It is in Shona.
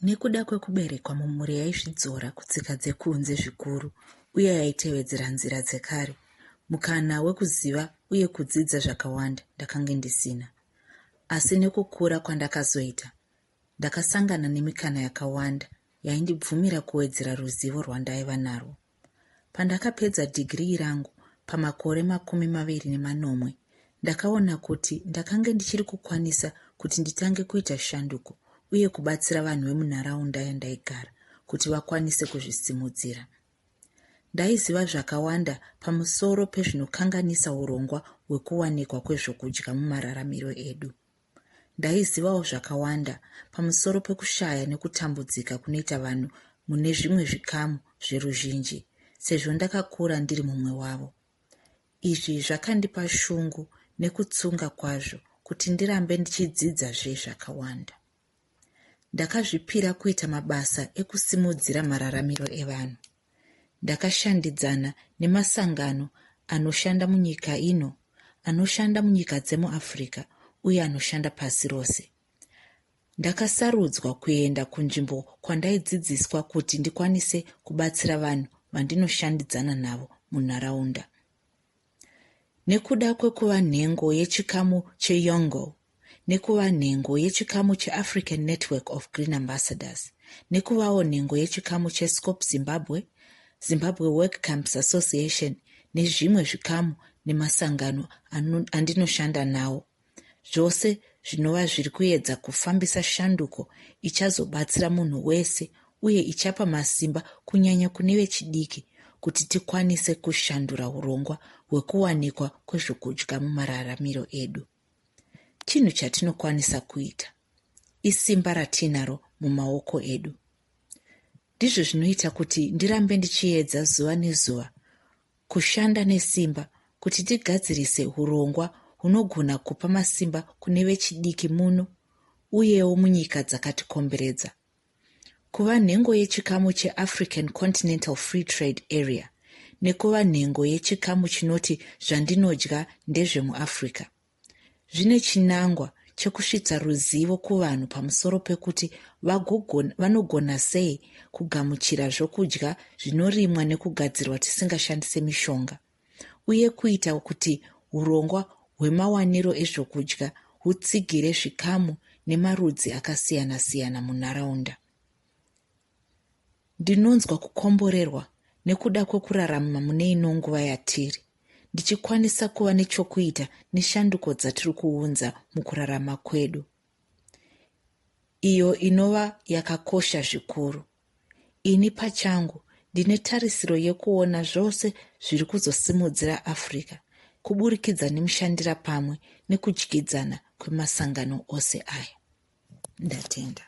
Nekuda kwekuberekwa mumhuri yaizvidzora kutsika dzekunze zvikuru uye yaitevedzera nzira dzekare, mukana wekuziva uye kudzidza zvakawanda ndakanga ndisina. Asi nekukura kwandakazoita, ndakasangana nemikana yakawanda yaindibvumira kuwedzera ruzivo rwandaiva narwo. Pandakapedza dhigirii rangu pamakore 29, ndakaona kuti ndakanga ndichiri kukwanisa kuti nditange kuita shanduko uye kubatsira vanhu vemunharaunda yandaigara kuti vakwanise kuzvisimudzira. Ndaiziva zvakawanda pamusoro pezvinokanganisa urongwa hwekuwanikwa kwezvokudya mumararamiro edu. Ndaizivawo zvakawanda pamusoro pekushaya nekutambudzika kunoita vanhu mune zvimwe zvikamu zveruzhinji, sezvo ndakakura ndiri mumwe wavo. Izvi zvakandipa shungu nekutsunga kwazvo kuti ndirambe ndichidzidzazve zvakawanda. Ndakazvipira kuita mabasa ekusimudzira mararamiro evanhu. Ndakashandidzana nemasangano anoshanda munyika ino, anoshanda munyika dzemuAfrica uye anoshanda pasi rose. Ndakasarudzwa kuenda kunzvimbo kwandaidzidziswa kuti ndikwanise kubatsira vanhu vandinoshandidzana navo munharaunda. Nekuda kwekuva nhengo yechikamu cheYongo, nekuva nhengo yechikamu cheAfrican Network of Green Ambassadors, nekuvawo nhengo yechikamu cheScope Zimbabwe, Zimbabwe Work Camps Association nezvimwe zvikamu nemasangano andinoshanda nawo. Zvose zvinova zviri kuedza kufambisa shanduko ichazobatsira munhu wese uye ichapa masimba kunyanya kune vechidiki kuti tikwanise kushandura urongwa hwekuwanikwa kwezvokudya mumararamiro edu. Chinhu chatinokwanisa kuita isimba ratinaro mumaoko edu. Ndizvo zvinoita kuti ndirambe ndichiedza zuva nezuva kushanda nesimba kuti tigadzirise urongwa hunogona kupa masimba kune vechidiki muno uyewo munyika dzakatikomberedza. Kuva nhengo yechikamu cheAfrican Continental Free Trade Area nekuva nhengo yechikamu chinoti zvandinodya ndezvemuAfrica zvine chinangwa chekusvitsa ruzivo kuvanhu pamusoro pekuti vanogona sei kugamuchira zvokudya zvinorimwa nekugadzirwa tisingashandise mishonga, uye kuita kuti urongwa hwemawaniro ezvokudya hutsigire zvikamu nemarudzi akasiyana-siyana munharaunda. Ndinonzwa kukomborerwa nekuda kwekurarama mune ino nguva yatiri, ndichikwanisa kuva nechokuita neshanduko dzatiri kuunza mukurarama kwedu, iyo inova yakakosha zvikuru. Ini pachangu ndine tarisiro yekuona zvose zviri kuzosimudzira Africa kuburikidza nemushandira pamwe nekudyidzana kwemasangano ose aya. Ndatenda.